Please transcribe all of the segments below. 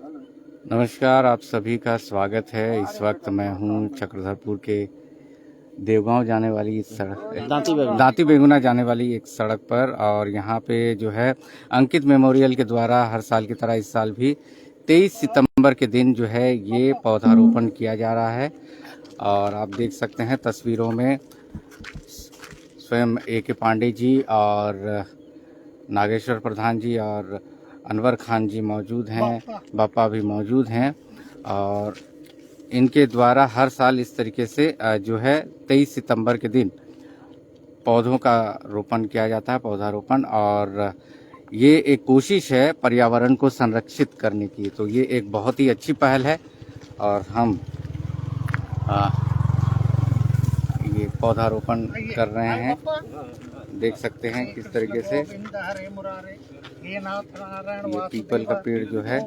नमस्कार, आप सभी का स्वागत है। इस वक्त मैं हूं चक्रधरपुर के देवगांव जाने वाली सड़क दांती बेगुना जाने वाली एक सड़क पर, और यहां पे जो है अंकित मेमोरियल के द्वारा हर साल की तरह इस साल भी 23 सितंबर के दिन जो है ये पौधारोपण किया जा रहा है। और आप देख सकते हैं तस्वीरों में स्वयं A.K. पांडे जी और नागेश्वर प्रधान जी और अनवर खान जी मौजूद हैं, बापा भी मौजूद हैं। और इनके द्वारा हर साल इस तरीके से जो है 23 सितंबर के दिन पौधों का रोपण किया जाता है, पौधारोपण। और ये एक कोशिश है पर्यावरण को संरक्षित करने की, तो ये एक बहुत ही अच्छी पहल है। और हम ये पौधारोपण कर रहे हैं, देख सकते हैं किस तरीके से ये पीपल का पेड़ जो है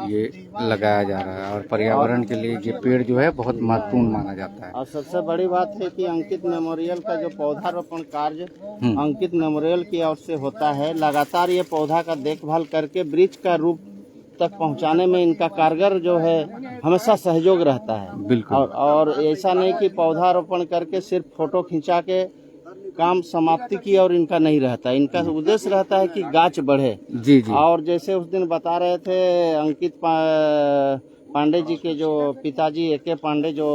ये लगाया जा रहा है। और पर्यावरण के लिए ये पेड़ जो है बहुत महत्वपूर्ण माना जाता है। और सबसे बड़ी बात है कि अंकित मेमोरियल का जो पौधारोपण कार्य अंकित मेमोरियल की ओर से होता है। लगातार ये पौधा का देखभाल करके वृक्ष का रूप तक पहुंचाने में इनका कारगर जो है हमेशा सहयोग रहता है। बिल्कुल। और ऐसा नहीं कि पौधारोपण करके सिर्फ फोटो खिंचा के काम समाप्ति की और इनका नहीं रहता। इनका उद्देश्य रहता है कि गाछ बढ़े। जी जी। और जैसे उस दिन बता रहे थे अंकित पांडे जी के जो पिताजी A.K. पांडे जो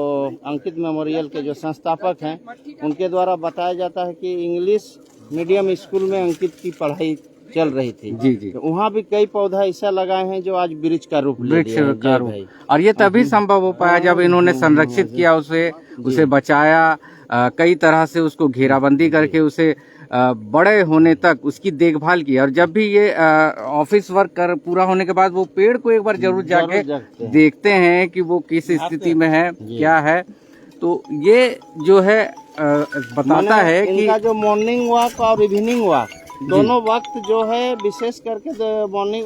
अंकित मेमोरियल के जो संस्थापक हैं, उनके द्वारा बताया जाता है कि इंग्लिश मीडियम स्कूल में अंकित की पढ़ाई चल रही थी। जी जी। तो वहाँ भी कई पौधा ऐसा लगाए हैं जो आज वृक्ष का रूप ले लिया है। और ये तभी संभव हो पाया जब इन्होंने संरक्षित किया, उसे बचाया, कई तरह से उसको घेराबंदी करके उसे बड़े होने तक उसकी देखभाल की। और जब भी ये ऑफिस वर्क कर पूरा होने के बाद वो पेड़ को एक बार जरूर जाके देखते हैं कि वो किस स्थिति में है, क्या है। तो ये जो है बताता है कि इनका जो मॉर्निंग वॉक और इवनिंग वॉक दोनों वक्त जो है, विशेष करके मॉर्निंग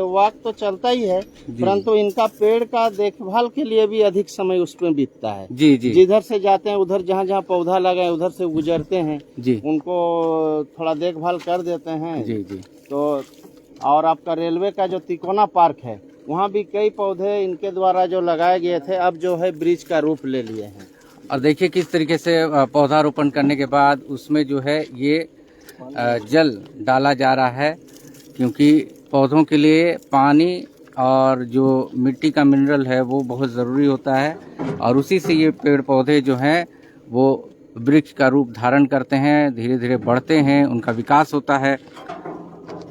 वॉक तो चलता ही है, परंतु इनका पेड़ का देखभाल के लिए भी अधिक समय उसमें बीतता है। जी जी। जिधर से जाते हैं उधर जहाँ जहाँ पौधा लगा है उधर से गुजरते हैं जी, उनको थोड़ा देखभाल कर देते हैं। जी जी। तो और आपका रेलवे का जो तिकोना पार्क है, वहाँ भी कई पौधे इनके द्वारा जो लगाए गए थे अब जो है वृक्ष का रूप ले लिए हैं। और देखिए किस तरीके से पौधारोपण करने के बाद उसमें जो है ये जल डाला जा रहा है, क्योंकि पौधों के लिए पानी और जो मिट्टी का मिनरल है वो बहुत ज़रूरी होता है। और उसी से ये पेड़ पौधे जो हैं वो वृक्ष का रूप धारण करते हैं, धीरे धीरे बढ़ते हैं, उनका विकास होता है।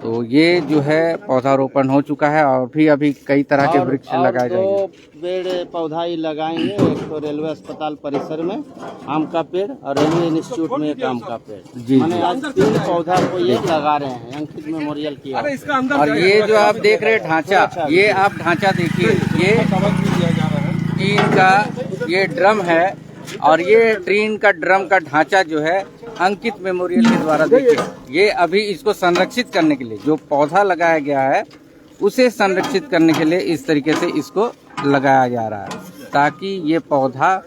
तो ये जो है पौधारोपण हो चुका है और भी अभी कई तरह के वृक्ष लगाए जाएंगे। दो पेड़ पौधा ही लगाएंगे, एक तो रेलवे अस्पताल परिसर में आम का पेड़ और रेलवे इंस्टीट्यूट में एक आम का पेड़। जी मैंने आज 3 पौधा को ये लगा रहे हैं अंकित मेमोरियल की। और ये जो आप देख रहे हैं ढांचा, ये आप ढांचा देखिए, ये टीन का ये ड्रम है। और ये टीन का ड्रम का ढांचा जो है अंकित मेमोरियल के द्वारा, देखिए ये अभी इसको संरक्षित करने के लिए जो पौधा लगाया गया है उसे संरक्षित करने के लिए इस तरीके से इसको लगाया जा रहा है, ताकि ये पौधा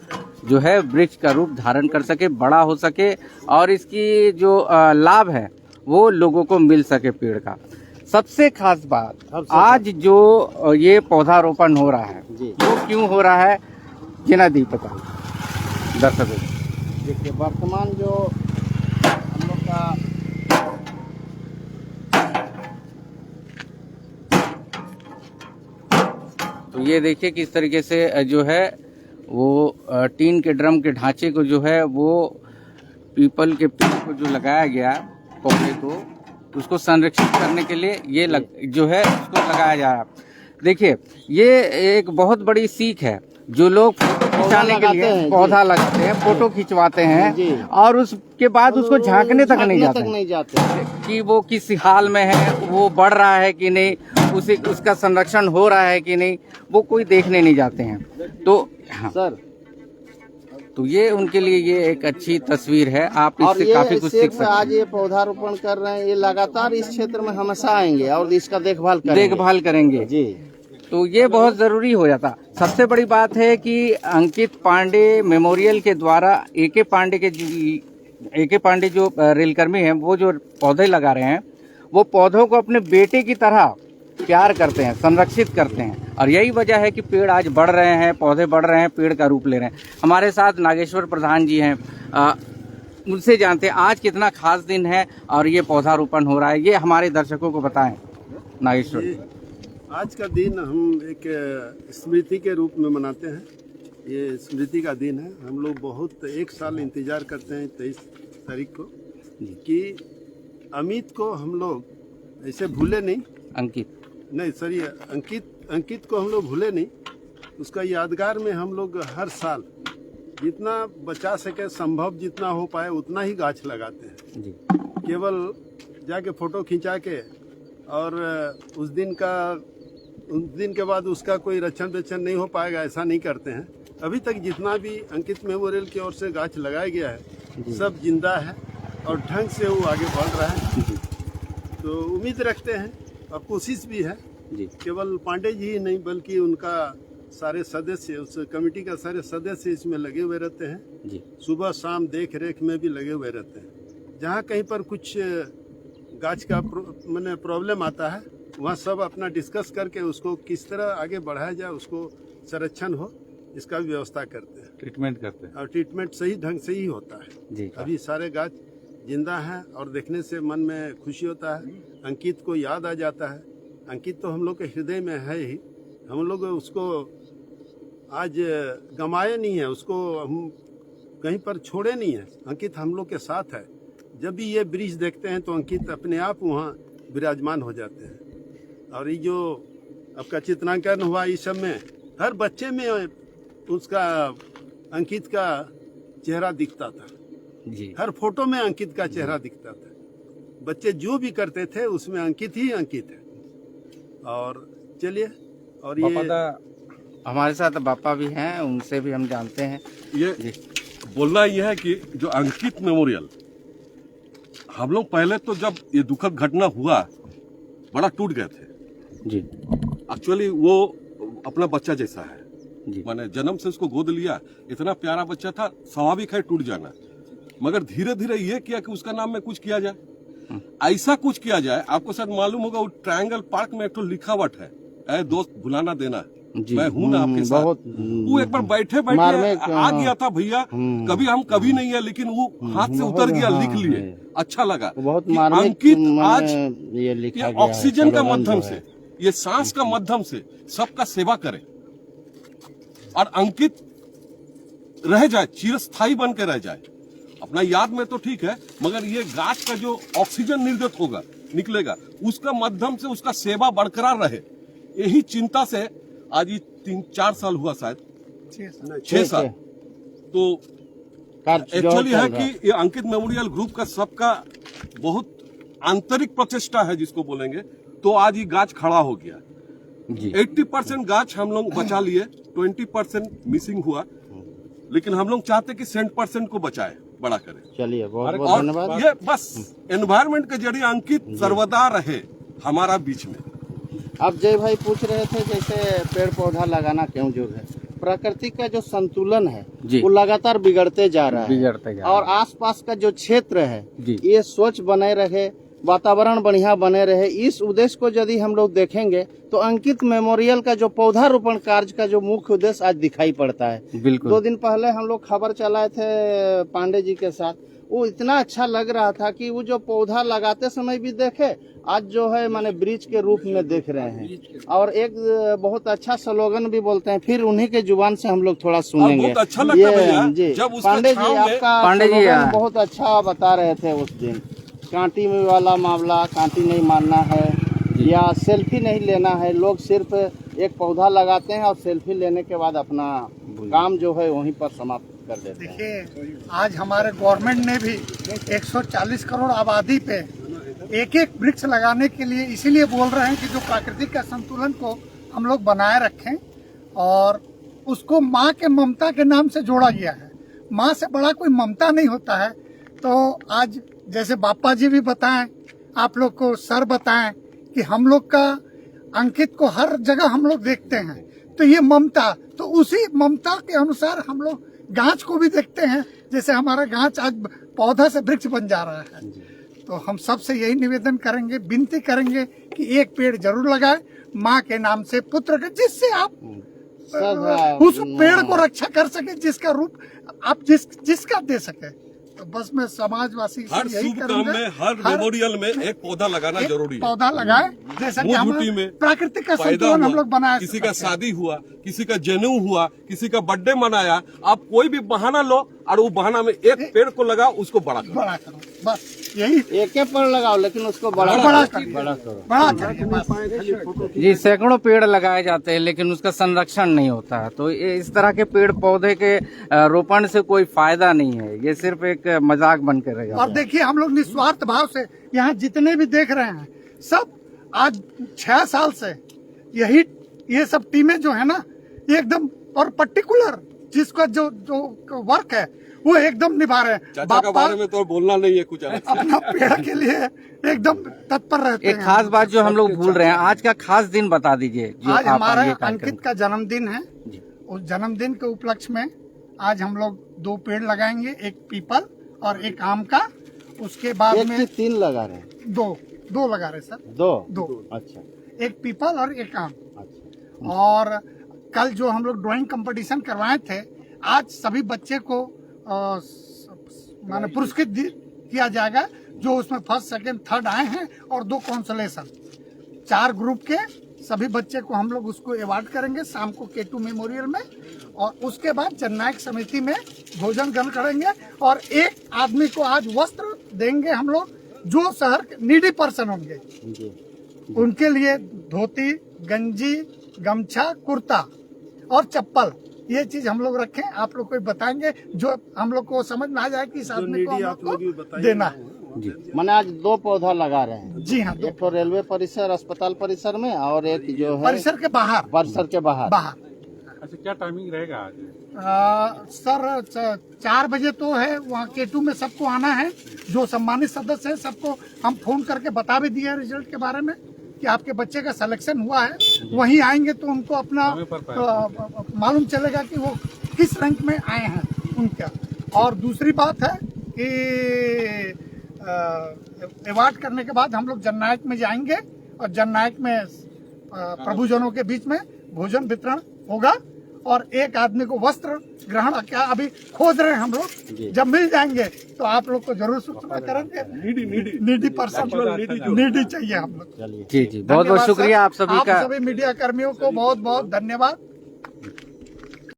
जो है वृक्ष का रूप धारण कर सके, बड़ा हो सके और इसकी जो लाभ है वो लोगों को मिल सके पेड़ का। सबसे खास बात आज जो ये पौधारोपण हो रहा है वो क्यों हो रहा है, जिना दी पता दर्शकों। देखिए वर्तमान जो हम लोग का तो ये देखिए किस तरीके से जो है वो टीन के ड्रम के ढांचे को जो है वो पीपल के पेड़ को जो लगाया गया पौधे को, उसको संरक्षित करने के लिए ये जो है उसको लगाया जा रहा है। देखिए ये एक बहुत बड़ी सीख है। जो लोग फोटो खिंचाने के लिए पौधा लगाते हैं, फोटो खिंचवाते हैं और उसके बाद उसको झांकने तक नहीं जाते कि वो किस हाल में है, वो बढ़ रहा है कि नहीं, उसका संरक्षण हो रहा है कि नहीं, वो कोई देखने नहीं जाते हैं। तो हाँ सर, तो ये उनके लिए ये एक अच्छी तस्वीर है। आप इससे काफी कुछ सीख सकते हैं। आज ये पौधारोपण कर रहे हैं, ये लगातार इस क्षेत्र में हमेशा आएंगे और इसका देखभाल करेंगे जी। तो ये बहुत जरूरी हो जाता। सबसे बड़ी बात है कि अंकित पांडे मेमोरियल के द्वारा A.K. पांडे जो रेलकर्मी हैं वो जो पौधे लगा रहे हैं, वो पौधों को अपने बेटे की तरह प्यार करते हैं, संरक्षित करते हैं। और यही वजह है कि पेड़ आज बढ़ रहे हैं, पौधे बढ़ रहे हैं, पेड़ का रूप ले रहे हैं। हमारे साथ नागेश्वर प्रधान जी हैं, उनसे जानते हैं आज कितना खास दिन है और ये पौधारोपण हो रहा है, ये हमारे दर्शकों को बताएं। नागेश्वर, आज का दिन हम एक स्मृति के रूप में मनाते हैं। ये स्मृति का दिन है। हम लोग बहुत एक साल इंतजार करते हैं 23 तारीख को कि अमित को हम लोग ऐसे भूले नहीं, अंकित को हम लोग भूले नहीं। उसका यादगार में हम लोग हर साल जितना बचा सके, संभव जितना हो पाए उतना ही गाछ लगाते हैं जी। केवल जाके फोटो खिंचा के और उस दिन के बाद उसका कोई रक्षण वेक्षण नहीं हो पाएगा, ऐसा नहीं करते हैं। अभी तक जितना भी अंकित मेमोरियल की ओर से गाछ लगाया गया है सब जिंदा है और ढंग से वो आगे बढ़ रहा है। तो उम्मीद रखते हैं और कोशिश भी है जी। केवल पांडे जी ही नहीं बल्कि उनका सारे सदस्य, उस कमेटी का सारे सदस्य इसमें लगे हुए रहते हैं जी। सुबह शाम देख रेख में भी लगे हुए रहते हैं। जहाँ कहीं पर कुछ गाछ का मैंने प्रॉब्लम आता है वहाँ सब अपना डिस्कस करके उसको किस तरह आगे बढ़ाया जाए, उसको संरक्षण हो, इसका भी व्यवस्था करते हैं, ट्रीटमेंट करते हैं। और ट्रीटमेंट सही ढंग से ही होता है जी। अभी सारे गाछ जिंदा हैं और देखने से मन में खुशी होता है। अंकित को याद आ जाता है। अंकित तो हम लोग के हृदय में है ही, हम लोग उसको आज गंवाए नहीं है, उसको हम कहीं पर छोड़े नहीं है। अंकित हम लोग के साथ है। जब भी ये ब्रिज देखते हैं तो अंकित अपने आप वहाँ विराजमान हो जाते हैं। और ये जो आपका चित्रांकन हुआ इस सब में हर बच्चे में उसका अंकित का चेहरा दिखता था जी। हर फोटो में अंकित का चेहरा दिखता था। बच्चे जो भी करते थे उसमें अंकित ही अंकित है। और चलिए, और ये हमारे साथ बापा भी हैं, उनसे भी हम जानते हैं। ये बोलना यह है कि जो अंकित मेमोरियल, हम लोग पहले तो जब ये दुखद घटना हुआ बड़ा टूट गए थे जी। एक्चुअली वो अपना बच्चा जैसा है जी। मैंने जन्म से उसको गोद लिया, इतना प्यारा बच्चा था, स्वाभाविक है टूट जाना। मगर धीरे धीरे ये किया कि उसका नाम में कुछ किया जाए, ऐसा कुछ किया जाए। आपको शायद मालूम होगा वो ट्रायंगल पार्क में एक तो लिखावट है, ऐ दोस्त भुलाना देना मैं हूँ ना आपके साथ। वो एक बार बैठे बैठे आ गया था भैया, कभी नहीं है, लेकिन वो हाथ से उतर गया, लिख लिए, अच्छा लगा। अंकित आज ये ऑक्सीजन का माध्यम से, ये सांस का माध्यम से सबका सेवा करे और अंकित रह जाए, चिरस्थायी बन के रह जाए। अपना याद में तो ठीक है, मगर ये गाछ का जो ऑक्सीजन निर्गत होगा, निकलेगा, उसका माध्यम से उसका सेवा बरकरार रहे, यही चिंता से आज ये 3-4 साल हुआ, शायद 6 साल। तो एक्चुअली है कि ये अंकित मेमोरियल ग्रुप का सबका बहुत आंतरिक प्रचेष्टा है जिसको बोलेंगे। तो आज ये गाछ खड़ा हो गया जी। 80% गाछ हम लोग बचा लिए, 20% मिसिंग हुआ, लेकिन हम लोग चाहते कि 100% को बचाए, बड़ा करें। चलिए, बहुत बहुत धन्यवाद। ये बस एनवायरमेंट के जरिए अंकित सर्वदा रहे हमारा बीच में। अब जय भाई पूछ रहे थे जैसे पेड़ पौधा लगाना क्यों जरूरी है। प्रकृति का जो संतुलन है वो लगातार बिगड़ते जा रहा है और आसपास का जो क्षेत्र है ये स्वच्छ बने रहे, वातावरण बढ़िया बने रहे। इस उद्देश्य को यदि हम लोग देखेंगे तो अंकित मेमोरियल का जो पौधारोपण कार्य का जो मुख्य उद्देश्य आज दिखाई पड़ता है। बिल्कुल 2 दिन पहले हम लोग खबर चलाए थे पांडे जी के साथ, वो इतना अच्छा लग रहा था कि वो जो पौधा लगाते समय भी देखे, आज जो है माने ब्रिज के रूप में देख रहे हैं। और एक बहुत अच्छा स्लोगन भी बोलते हैं, फिर उन्हीं के जुबान से हम लोग थोड़ा सुनेंगे। बहुत अच्छा लगता है जी। पांडे जी, आपका स्लोगन बहुत अच्छा बता रहे थे उस दिन। कांटी में वाला मामला, कांटी नहीं मारना है या सेल्फी नहीं लेना है। लोग सिर्फ एक पौधा लगाते हैं और सेल्फी लेने के बाद अपना काम जो है वहीं पर समाप्त कर देते हैं। देखिए, आज हमारे गवर्नमेंट ने भी 140 करोड़ आबादी पे एक वृक्ष लगाने के लिए इसीलिए बोल रहे हैं कि जो प्राकृतिक का संतुलन को हम लोग बनाए रखें, और उसको माँ के ममता के नाम से जोड़ा गया है। माँ से बड़ा कोई ममता नहीं होता है। तो आज जैसे बापा जी भी बताएं, आप लोग को सर बताएं कि हम लोग का अंकित को हर जगह हम लोग देखते हैं, तो ये ममता, तो उसी ममता के अनुसार हम लोग गाछ को भी देखते हैं। जैसे हमारा गाछ आज पौधा से वृक्ष बन जा रहा है, तो हम सबसे यही निवेदन करेंगे, विनती करेंगे कि एक पेड़ जरूर लगाए माँ के नाम से पुत्र का, जिससे आप उस पेड़ को रक्षा कर सके, जिसका रूप आप जिसका दे सके। तो बस मैं समाजवासी हर से यही शुभ काम करूंगा, में, हर मेमोरियल में एक पौधा लगाना जरूरी है। पौधा लगाए, जैसा कि हम प्राकृतिक का संतुलन हम लोग बनाए। किसी का शादी हुआ, किसी का जनेऊ हुआ, किसी का बर्थडे मनाया, आप कोई भी बहाना लो और वो बहाना में एक पेड़ को लगाओ, उसको बड़ा करो। बस यही, एक पेड़ लगाओ लेकिन उसको बड़ा करो। जी, सैकड़ों पेड़ लगाए जाते हैं लेकिन उसका संरक्षण नहीं होता है। तो इस तरह के पेड़ पौधे के रोपण से कोई फायदा नहीं है, ये सिर्फ एक मजाक बन कर रह जाता है। और देखिए हम लोग निस्वार्थ भाव से यहाँ जितने भी देख रहे हैं, सब आज 6 साल से यही ये सब टीमें जो है ना, एकदम और पर्टिकुलर जिसका जो वर्क है वो एकदम निभा रहे हैं। चाचा के बारे में तो बोलना नहीं है कुछ अलग। अपना पेड़ के लिए एकदम तत्पर रहते हैं। एक खास बात जो हम लोग भूल रहे हैं, आज का खास दिन बता दीजिए। आज हमारा अंकित का जन्मदिन है। उस जन्मदिन के उपलक्ष्य में आज हम लोग 2 पेड़ लगाएंगे, एक पीपल और एक आम का। उसके बाद में 3 लगा रहे हैं, 2 लगा रहे सर, 2। अच्छा, एक पीपल और एक आम। अच्छा। और कल जो हम लोग ड्राइंग कंपटीशन करवाए थे, आज सभी बच्चे को माने पुरस्कृत किया जाएगा, जो उसमें फर्स्ट सेकंड थर्ड आए हैं, और 2 कंसोलेशन। 4 ग्रुप के सभी बच्चे को हम लोग उसको अवार्ड करेंगे शाम को K2 मेमोरियल में। और उसके बाद जननायक समिति में भोजन ग्रहण करेंगे, और एक आदमी को आज वस्त्र देंगे हम लोग, जो शहर के नीडी पर्सन होंगे उनके लिए धोती, गंजी, गमछा, कुर्ता और चप्पल, ये चीज हम लोग रखें। आप लोग को बताएंगे जो हम लोग को समझ में आ जाए कि इस आदमी को हम लोग को देना है। मैंने आज 2 पौधा लगा रहे हैं। जी हाँ, एक तो रेलवे परिसर, अस्पताल परिसर में, और एक जो है परिसर के बाहर। परिसर के बाहर। अच्छा, क्या टाइमिंग रहेगा आज? सर 4 बजे तो है, वहाँ K2 में सबको आना है। जो सम्मानित सदस्य है सबको हम फोन करके बता भी दिए रिजल्ट के बारे में कि आपके बच्चे का सिलेक्शन हुआ है। वहीं आएंगे तो उनको अपना मालूम चलेगा कि वो किस रैंक में आए हैं उनका। और दूसरी बात है कि अवार्ड करने के बाद हम लोग जननायक में जाएंगे, और जननायक में प्रभुजनों के बीच में भोजन वितरण होगा, और एक आदमी को वस्त्र ग्रहण क्या अभी खोज रहे हैं हम लोग। जब मिल जाएंगे तो आप लोग को जरूर सूचना करेंगे। नीडी पर्सन नीडी चाहिए हम लोग। जी, बहुत बहुत शुक्रिया आप सभी का। सभी मीडिया कर्मियों को बहुत बहुत धन्यवाद।